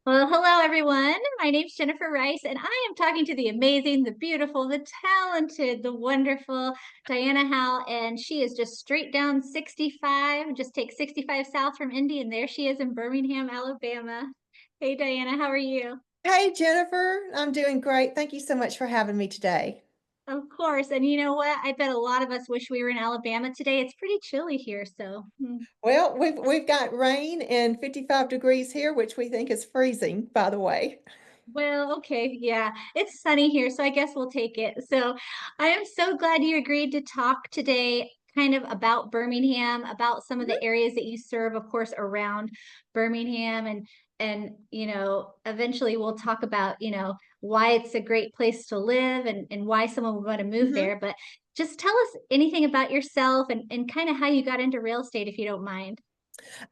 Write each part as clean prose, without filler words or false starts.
Well, hello everyone. My name's Jennifer Rice, and I am talking to the amazing, the beautiful, the talented, the wonderful Dianna Howell, and she is just straight down 65. Just take 65 south from Indy, and there she is in Birmingham, Alabama. Hey Dianna, how are you? Hey Jennifer, I'm doing great. Thank you so much for having me today. Of course, and you know what? I bet a lot of us wish we were in Alabama today. It's pretty chilly here, so Well, we've got rain and 55 degrees here, which we think is freezing, by the way. well, okay, yeah, it's sunny here, so I guess we'll take it. So I am so glad you agreed to talk today, kind of about Birmingham, about some of the areas that you serve, of course, around Birmingham, and eventually we'll talk about, why it's a great place to live and why someone would want to move Mhm. there. But just tell us anything about yourself and kind of how you got into real estate, if you don't mind.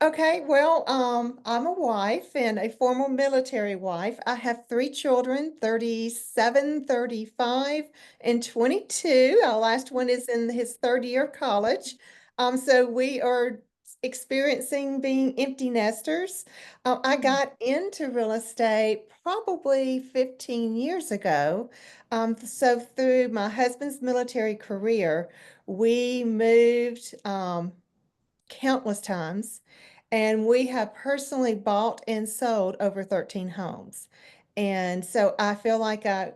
Okay, well, I'm a wife and a former military wife. I have three children, 37, 35, and 22. Our last one is in his third year of college. So we are experiencing being empty nesters. I Hmm. got into real estate probably 15 years ago. So through my husband's military career, we moved. Countless times. And we have personally bought and sold over 13 homes. And so I feel like I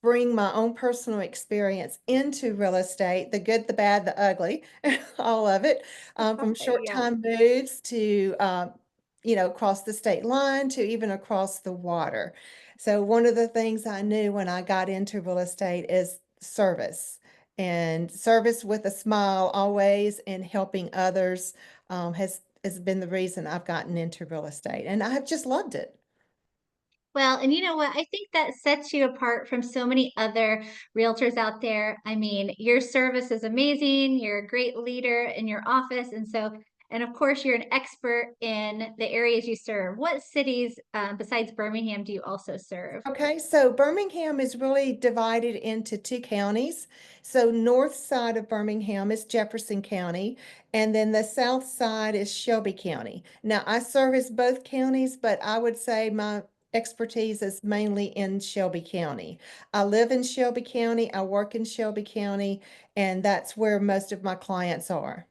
bring my own personal experience into real estate, the good, the bad, the ugly, all of it, from short Yeah. time moves to, across the state line to even across the water. So one of the things I knew when I got into real estate is service and service with a smile always and helping others has been the reason I've gotten into real estate, and I have just loved it. Well, and you know what? I think that sets you apart from so many other realtors out there. I mean, your service is amazing. You're a great leader in your office. And of course, you're an expert in the areas you serve. What cities, besides Birmingham, do you also serve? Okay, so Birmingham is really divided into two counties. So north side of Birmingham is Jefferson County, and then the south side is Shelby County. Now, I service both counties, but I would say my expertise is mainly in Shelby County. I live in Shelby County, I work in Shelby County, and that's where most of my clients are.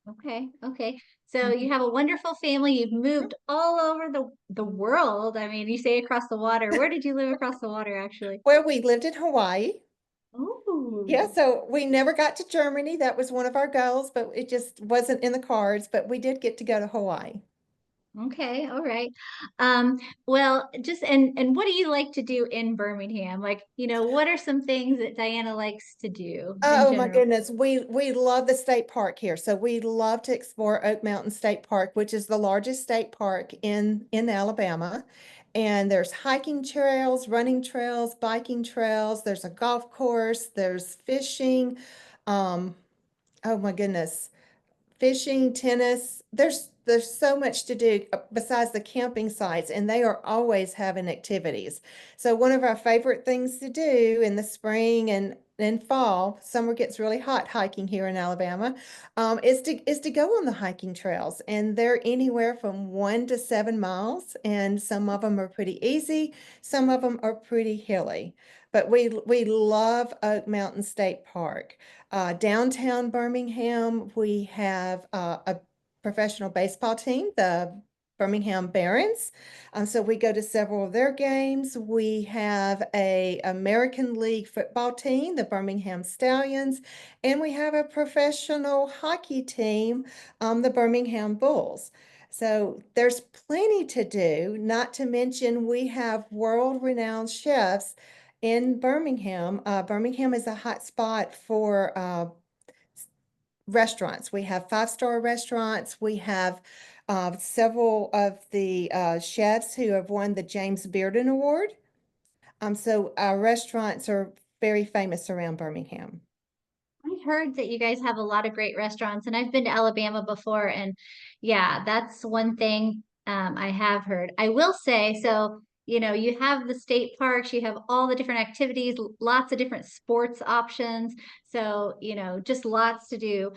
Okay, okay. So you have a wonderful family. You've moved all over the world. I mean, you say across the water. Where did you live across the water, actually? Well, we lived in Hawaii. Yeah, Oh. so we never got to Germany. That was one of our goals, but it just wasn't in the cards. But we did get to go to Hawaii. Okay, all right. Well, just and what do you like to do in Birmingham? Like, what are some things that Diana likes to do in Oh my general? goodness, we love the state park here. So we love to explore Oak Mountain State Park, which is the largest state park in Alabama. And there's hiking trails, running trails, biking trails. There's a golf course. There's fishing. Um, oh my goodness. Fishing, tennis. There's so much to do besides the camping sites, and they are always having activities. So one of our favorite things to do in the spring and fall, summer gets really hot hiking here in Alabama, is to go on the hiking trails, and they're anywhere from 1 to 7 miles, and some of them are pretty easy, some of them are pretty hilly. But we love Oak Mountain State Park. Downtown Birmingham, we have a professional baseball team, the Birmingham Barons. So we go to several of their games. We have a American League football team, the Birmingham Stallions, and we have a professional hockey team, the Birmingham Bulls. So there's plenty to do, not to mention we have world-renowned chefs in Birmingham. Birmingham is a hot spot for restaurants. We have five-star restaurants. We have several of the chefs who have won the James Bearden Award. So our restaurants are very famous around Birmingham. I've heard that you guys have a lot of great restaurants, and I've been to Alabama before, and yeah, that's one thing I have heard. I will say, so, you have the state parks, you have all the different activities, lots of different sports options, so, just lots to do.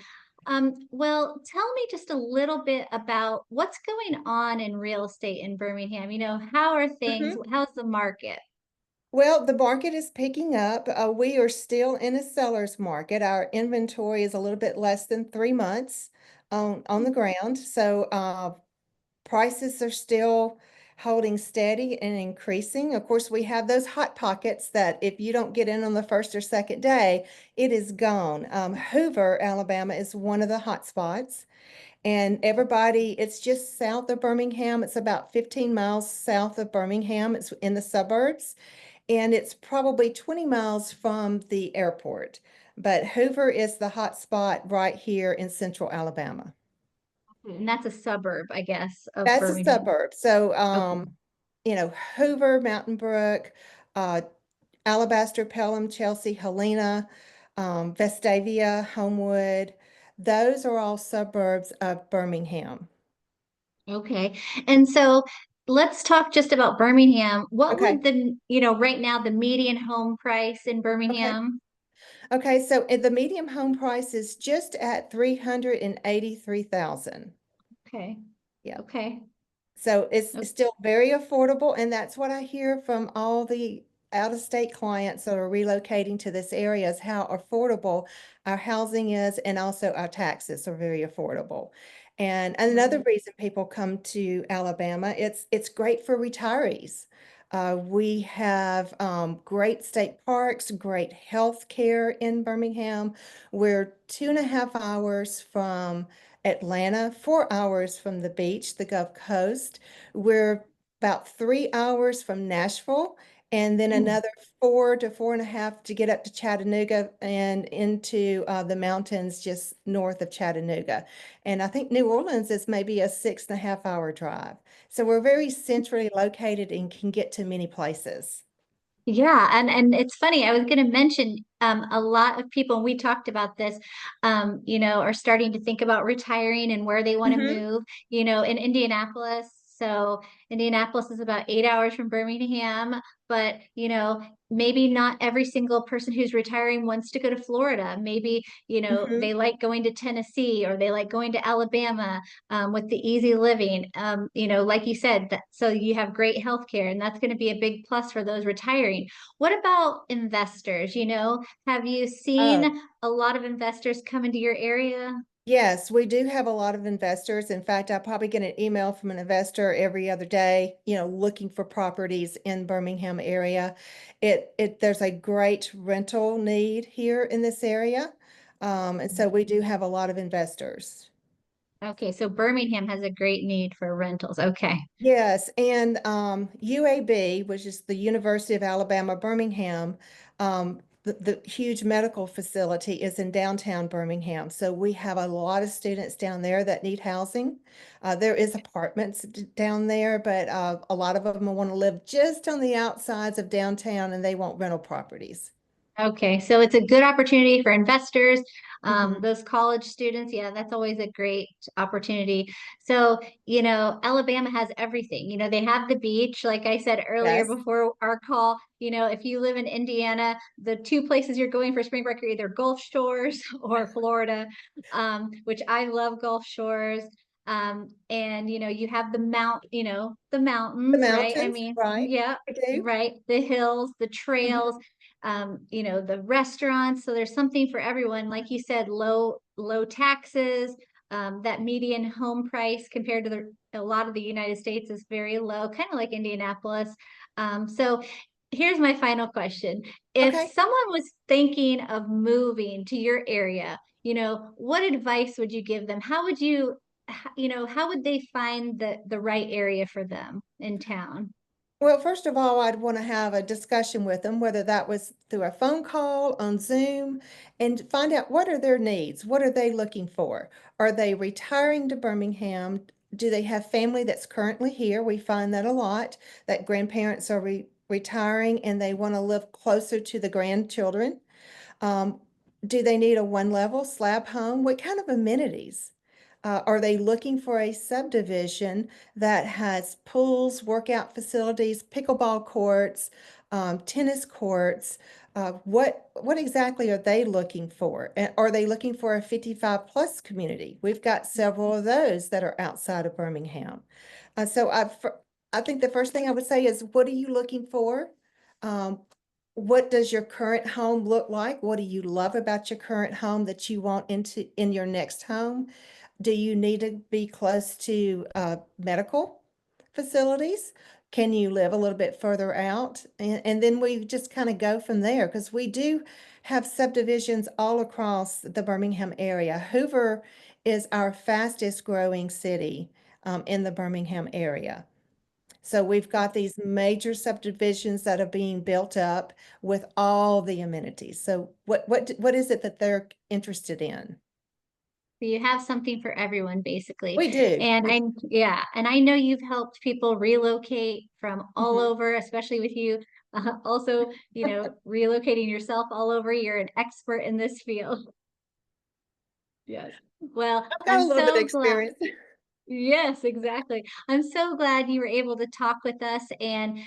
Well, tell me just a little bit about what's going on in real estate in Birmingham. How are things? Mhm. How's the market? Well, the market is picking up. We are still in a seller's market. Our inventory is a little bit less than 3 months on the ground. So prices are still holding steady and increasing. Of course, we have those hot pockets that if you don't get in on the first or second day, it is gone. Hoover, Alabama is one of the hot spots. And everybody, it's just south of Birmingham. It's about 15 miles south of Birmingham. It's in the suburbs, and it's probably 20 miles from the airport. But Hoover is the hot spot right here in central Alabama. And that's a suburb, I guess, of That's a Birmingham. suburb. So, Okay. Hoover, Mountain Brook, uh, Alabaster, Pelham, Chelsea, Helena, Vestavia, Homewood, those are all suburbs of Birmingham. Okay. And so let's talk just about Birmingham. What Okay. would right now, the median home price in Okay. Birmingham? Okay. So the medium home price is just at 383,000. Okay. Yeah. Okay. So it's o- still very affordable, and that's what I hear from all the out-of-state clients that are relocating to this area is how affordable our housing is, and also our taxes are very affordable. And another reason people come to Alabama, it's great for retirees. We have great state parks, great health care in Birmingham. We're 2.5 hours from Atlanta, 4 hours from the beach, the Gulf Coast. We're about 3 hours from Nashville, and then Mm. another 4 to 4.5 to get up to Chattanooga and into the mountains just north of Chattanooga. And I think New Orleans is maybe a 6.5 hour drive. So we're very centrally located and can get to many places. Yeah, and it's funny. I was going to mention a lot of people, and we talked about this, are starting to think about retiring and where they want to Hmm. move, in Indianapolis. So Indianapolis is about 8 hours from Birmingham, but maybe not every single person who's retiring wants to go to Florida. Maybe, Hmm. they like going to Tennessee or they like going to Alabama with the easy living. Like you said, so you have great health care, and that's going to be a big plus for those retiring. What about investors? Have you Oh, seen a lot of investors come into your area? yes, we do have a lot of investors. In fact, I probably get an email from an investor every other day, looking for properties in Birmingham area. There's a great rental need here in this area. And so we do have a lot of investors. Okay, so Birmingham has a great need for rentals. Okay. Yes, and UAB, which is the University of Alabama, Birmingham, the huge medical facility is in downtown Birmingham. So we have a lot of students down there that need housing. There is apartments down there, but a lot of them want to live just on the outsides of downtown and they want rental properties. Okay, so it's a good opportunity for investors, Hmm. those college students. Yeah, that's always a great opportunity. So, Alabama has everything. They have the beach, like I said earlier Yes, before our call. If you live in Indiana, the two places you're going for spring break are either Gulf Shores or Florida, which I love Gulf Shores. And you have the the mountains, right? I mountains, mean, right? yeah, I do. right. The hills, the Hmm. trails, the restaurants. So there's something for everyone. Like you said, low taxes. That median home price compared to a lot of the United States is very low, kind of like Indianapolis. So here's my final question. If Okay. someone was thinking of moving to your area, what advice would you give them? How would they find the right area for them in town? Well, first of all, I'd want to have a discussion with them, whether that was through a phone call, on Zoom, and find out what are their needs? What are they looking for? Are they retiring to Birmingham? Do they have family that's currently here? We find that a lot, that grandparents are retiring and they want to live closer to the grandchildren. Um, do they need a one-level slab home? What kind of amenities? Are they looking for a subdivision that has pools, workout facilities, pickleball courts, tennis courts? what exactly are they looking for? And are they looking for a 55 plus community? We've got several of those that are outside of Birmingham. I think the first thing I would say is, what are you looking for? Um, what does your current home look like? What do you love about your current home that you want in your next home? Do you need to be close to medical facilities? Can you live a little bit further out? And then we just kind of go from there, because we do have subdivisions all across the Birmingham area. Hoover is our fastest growing city in the Birmingham area. So we've got these major subdivisions that are being built up with all the amenities. So what is it that they're interested in? So you have something for everyone, basically. We do. And yeah, and I know you've helped people relocate from all Mhm. over, especially with you also, relocating yourself all over. You're an expert in this field. Yes. Well, I've got I'm a little bit of so glad. experience. Yes, exactly. I'm so glad you were able to talk with us and,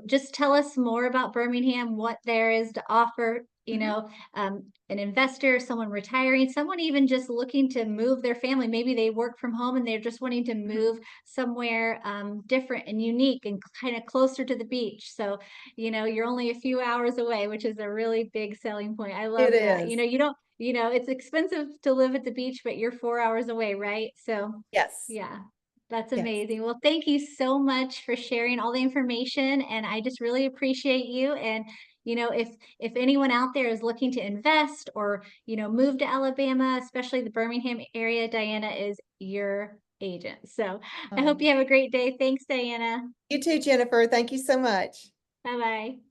just tell us more about Birmingham, what there is to offer, Mhm. an investor, someone retiring, someone even just looking to move their family. Maybe they work from home and they're just wanting to Mhm. move somewhere different and unique and kind of closer to the beach. So, you're only a few hours away, which is a really big selling point. I It love that. is. You don't, it's expensive to live at the beach, but you're 4 hours away, right? So, Yes. yeah, that's Yes. amazing. Well, thank you so much for sharing all the information, and I just really appreciate you. And if anyone out there is looking to invest or move to Alabama, especially the Birmingham area, Diana is your agent. So I hope Um, you have a great day. Thanks, Diana. you too, Jennifer. Thank you so much. Bye bye.